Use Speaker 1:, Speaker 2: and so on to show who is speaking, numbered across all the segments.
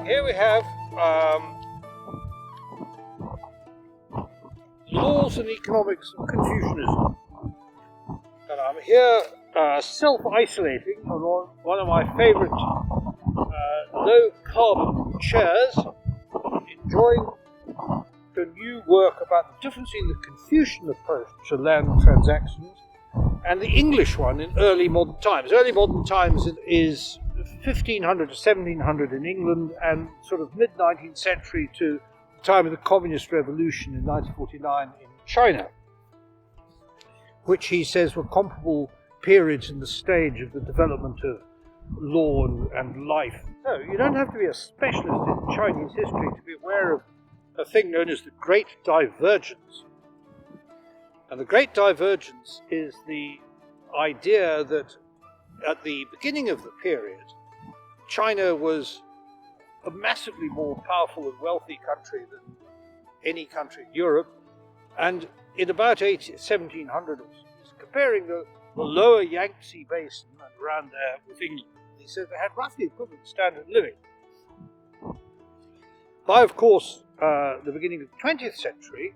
Speaker 1: Here we have laws and economics of Confucianism. And I'm here self-isolating on one of my favourite low-carbon chairs, enjoying a new work about the difference in the Confucian approach to land transactions and the English one in early modern times. Early modern times is 1500 to 1700 in England, and sort of mid-19th century to the time of the Communist Revolution in 1949 in China, which he says were comparable periods in the stage of the development of law and life. So you don't have to be a specialist in Chinese history to be aware of a thing known as the Great Divergence. And the Great Divergence is the idea that at the beginning of the period, China was a massively more powerful and wealthy country than any country in Europe, and in about 1700, he's comparing the lower Yangtze Basin and around there with England. He says they had roughly equivalent standard of living. By, of course, the beginning of the 20th century,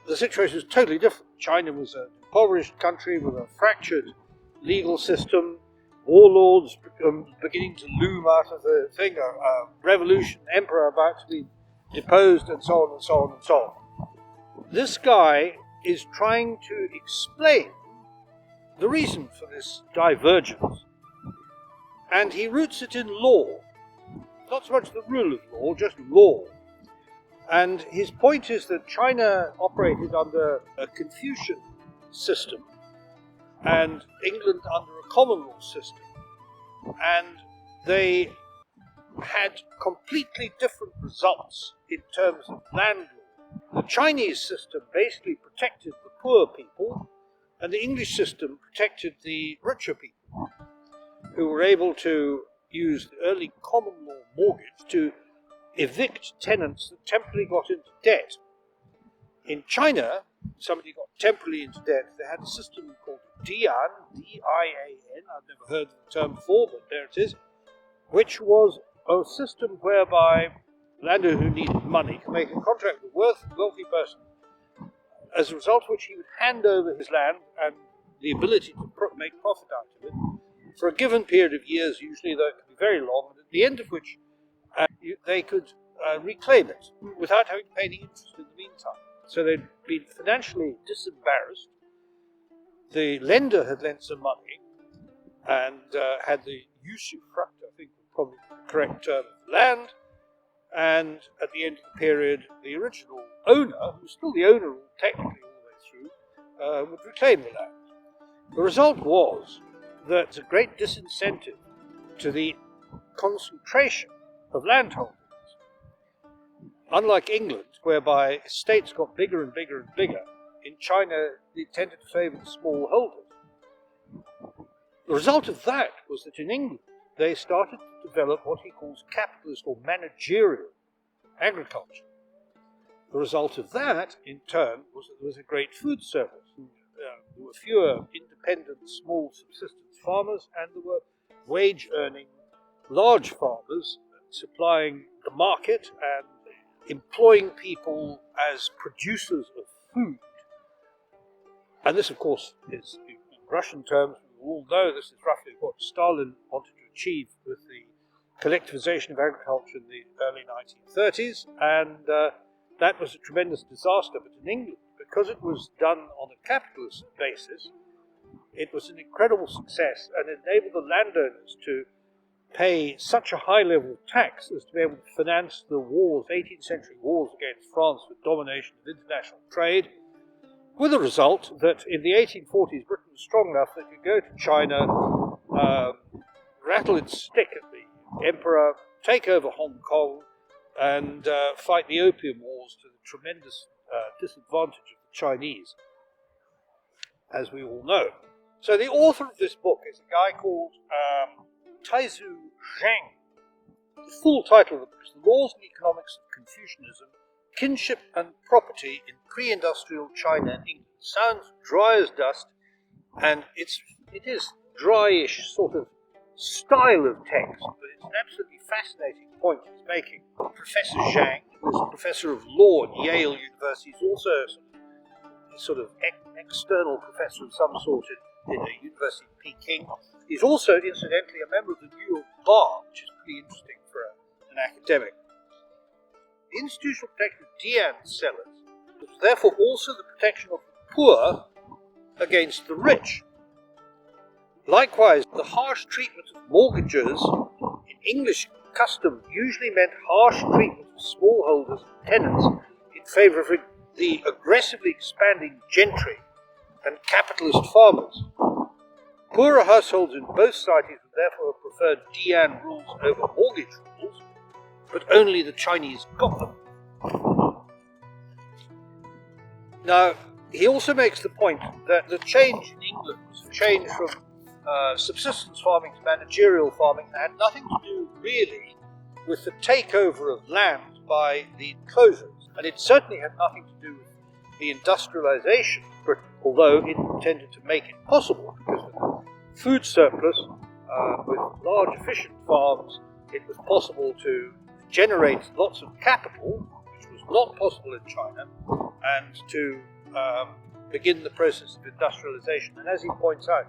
Speaker 1: the situation was totally different. China was an impoverished country with a fractured legal system, warlords beginning to loom out of the thing, a revolution, emperor about to be deposed, and so on and so on and so on. This guy is trying to explain the reason for this divergence, and he roots it in law. Not so much the rule of law, just law. And his point is that China operated under a Confucian system and England under a common law system, and they had completely different results in terms of land law. The Chinese system basically protected the poor people, and the English system protected the richer people, who were able to use the early common law mortgage to evict tenants that temporarily got into debt. In China, somebody got temporarily into debt. They had a system called Dian, D-I-A-N, I've never heard of the term before, but there it is, which was a system whereby a landowner who needed money could make a contract with a wealthy person, as a result of which he would hand over his land and the ability to make profit out of it for a given period of years, usually, though it could be very long, and at the end of which they could reclaim it without having to pay any interest in the meantime. So they'd been financially disembarrassed. The lender had lent some money and had the usufruct, I think was probably the correct term, of land, and at the end of the period, the original owner, who was still the owner technically all the way through, would reclaim the land. The result was that it's a great disincentive to the concentration of landholdings. Unlike England, whereby estates got bigger and bigger and bigger, in China they tended to favour the small holders. The result of that was that in England they started to develop what he calls capitalist or managerial agriculture. The result of that, in turn, was that there was a great food service. There were fewer independent small subsistence farmers, and there were wage-earning large farmers supplying the market and employing people as producers of food. And this, of course, is, in Russian terms, we all know this is roughly what Stalin wanted to achieve with the collectivization of agriculture in the early 1930s, and that was a tremendous disaster. But in England, because it was done on a capitalist basis, it was an incredible success and enabled the landowners to pay such a high level of tax as to be able to finance the wars, 18th century wars against France with domination of international trade, with the result that in the 1840s Britain was strong enough that it could go to China, rattle its stick at the emperor, take over Hong Kong, and fight the Opium Wars to the tremendous disadvantage of the Chinese, as we all know. So the author of this book is a guy called Taisu Zhang. The full title of the book is The Laws and Economics of Confucianism, Kinship and Property in Pre-Industrial China and England. Sounds dry as dust, and it is dryish sort of style of text, but it's an absolutely fascinating point he's making. Professor Zhang, who's a professor of law at Yale University, is also a sort of external professor of some sort in a university in Peking. He's also, incidentally, a member of the New York Bar, which is pretty interesting for an academic. The institutional protection of Dian sellers was therefore also the protection of the poor against the rich. Likewise, the harsh treatment of mortgagers in English custom usually meant harsh treatment of smallholders and tenants in favour of the aggressively expanding gentry and capitalist farmers. Poorer households in both societies would therefore have preferred Dian rules over mortgage rules, but only the Chinese got them. Now, he also makes the point that the change in England was a change from subsistence farming to managerial farming that had nothing to do really with the takeover of land by the enclosures, and it certainly had nothing to do with the industrialisation of Britain, although it tended to make it possible, because with a food surplus, with large efficient farms, it was possible to generate lots of capital, which was not possible in China, and to begin the process of industrialisation. And as he points out,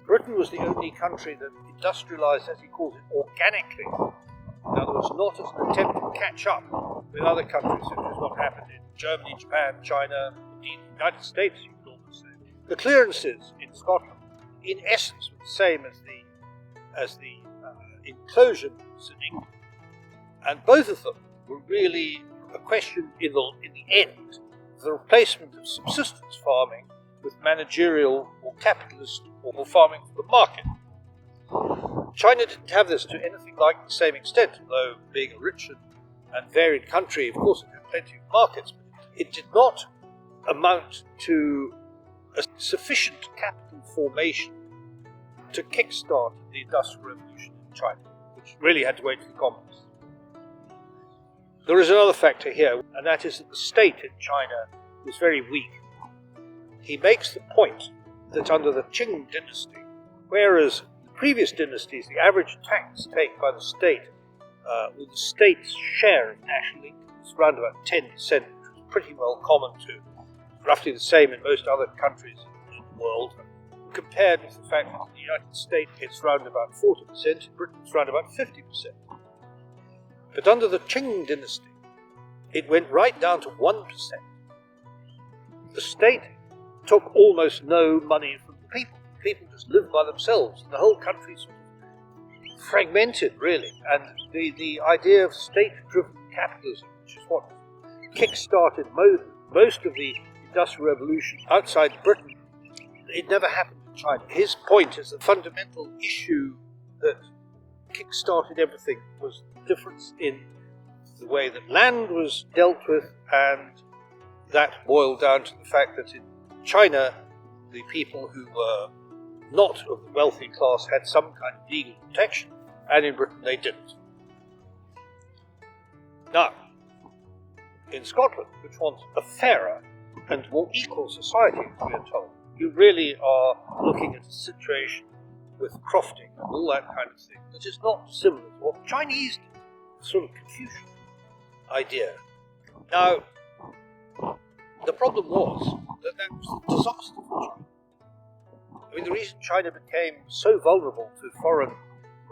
Speaker 1: Britain was the only country that industrialised, as he calls it, organically. In other words, not as an attempt to catch up with other countries, which is what happened in Germany, Japan, China, indeed the United States, you could almost say. The clearances in Scotland, in essence, were the same as the enclosure rules in England. And both of them were really a question, in the end, of the replacement of subsistence farming with managerial or capitalist or farming for the market. China didn't have this to anything like the same extent, although being a rich and varied country, of course it had plenty of markets, but it did not amount to a sufficient capital formation to kickstart the Industrial Revolution in China, which really had to wait for the communists. There is another factor here, and that is that the state in China was very weak. He makes the point that under the Qing dynasty, whereas in the previous dynasties the average tax taken by the state, with the state's share of national income, was around about 10%, which was pretty well common to roughly the same in most other countries in the world, compared with the fact that in the United States it's around about 40%, in Britain it's around about 50%. But under the Qing dynasty, it went right down to 1%. The state took almost no money from the people. People just lived by themselves. The whole country sort of fragmented, really. And the idea of state-driven capitalism, which is what kick-started most of the Industrial Revolution outside Britain, it never happened in China. His point is the fundamental issue that kick-started everything was the difference in the way that land was dealt with, and that boiled down to the fact that in China, the people who were not of the wealthy class had some kind of legal protection, and in Britain they didn't. Now, in Scotland, which wants a fairer and more equal society, as we are told, you really are looking at a situation with crofting and all that kind of thing that is not similar to what the Chinese did, the sort of Confucian idea. Now, the problem was that was a disaster for China. I mean, the reason China became so vulnerable to foreign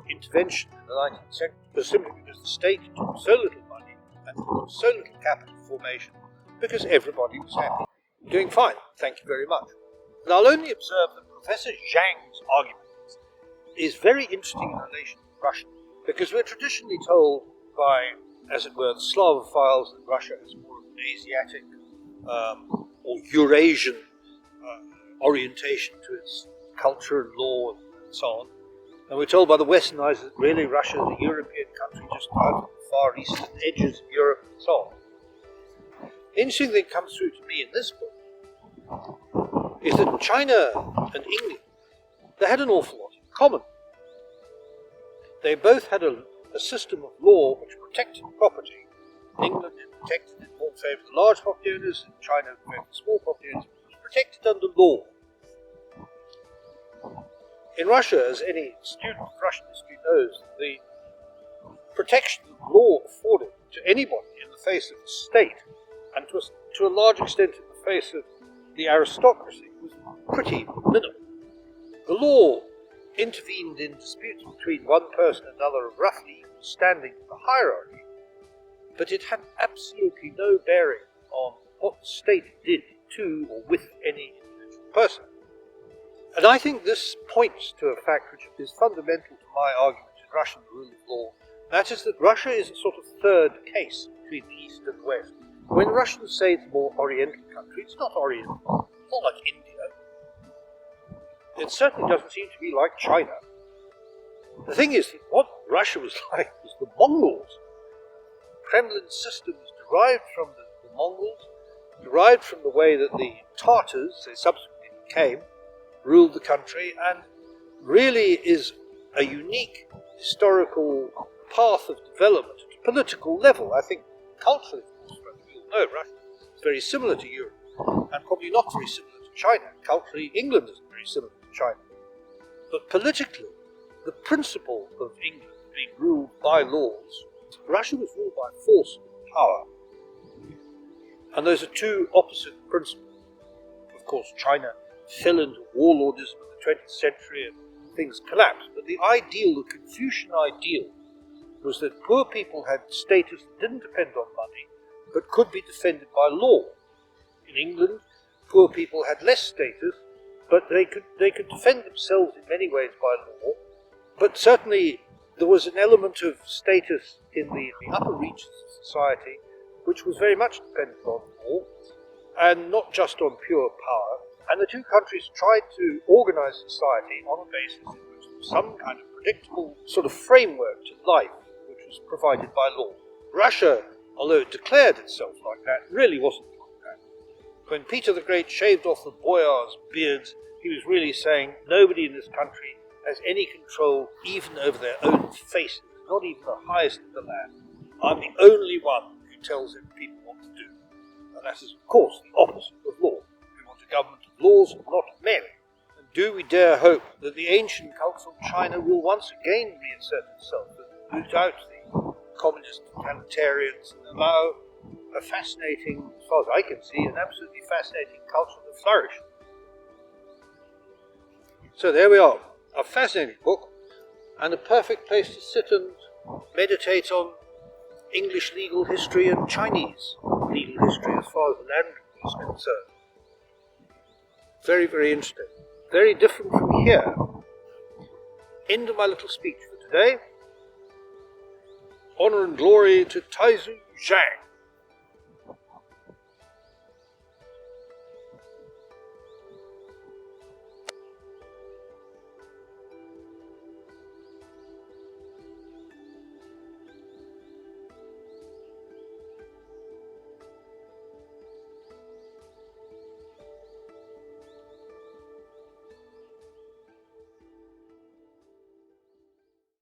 Speaker 1: intervention in the 19th century was simply because the state took so little money and so little capital formation, because everybody was happy. Doing fine, thank you very much. And I'll only observe that Professor Zhang's argument is very interesting in relation to Russia, because we're traditionally told by, as it were, the Slavophiles that Russia has more of an Asiatic or Eurasian orientation to its culture and law and so on. And we're told by the Westernizers that really Russia is a European country just out of the far eastern edges of Europe and so on. The interesting thing that comes through to me in this book is that China and England, they had an awful lot in common. They both had a system of law which protected property. In England it protected it more in favour of the large property owners, in China in favour of the small property owners. It was protected under law. In Russia, as any student of Russian history knows, the protection of law afforded to anybody in the face of the state, and to a large extent in the face of the aristocracy, was pretty minimal. The law intervened in disputes between one person and another of roughly equal standing in the hierarchy, but it had absolutely no bearing on what the state did to or with any individual person. And I think this points to a fact which is fundamental to my argument in Russian rule of law. That is that Russia is a sort of third case between the East and the West. When Russians say it's a more Oriental country, it's not Oriental. It's not like India. It certainly doesn't seem to be like China. The thing is that what Russia was like was the Mongols. Kremlin's system was derived from the Mongols, derived from the way that the Tartars, they subsequently became, ruled the country, and really is a unique historical path of development at a political level. I think culturally, of course, we all know Russia is very similar to Europe, and probably not very similar to China. Culturally, England is very similar to China. But politically, the principle of England being ruled by laws, Russia was ruled by force and power. And those are two opposite principles. Of course, China fell into warlordism in the 20th century and things collapsed. But the ideal, the Confucian ideal, was that poor people had status that didn't depend on money, but could be defended by law. In England, poor people had less status, but they could defend themselves in many ways by law. But certainly there was an element of status in the upper reaches of society which was very much dependent on law, and not just on pure power. And the two countries tried to organize society on a basis in which there was some kind of predictable sort of framework to life, which was provided by law. Russia, although it declared itself like that, really wasn't like that. When Peter the Great shaved off the boyars' beards, he was really saying nobody in this country has any control even over their own faces, not even the highest in the land. I'm the only one who tells people what to do. And that is, of course, the opposite of law. We want a government of laws and not of men. And do we dare hope that the ancient culture of China will once again reassert itself and root out the communist totalitarians and allow a fascinating, as far as I can see, an absolutely fascinating culture to flourish? So there we are. A fascinating book, and a perfect place to sit and meditate on English legal history and Chinese legal history as far as the land is concerned. Very, very interesting. Very different from here. End of my little speech for today. Honour and glory to Taisu Zhang.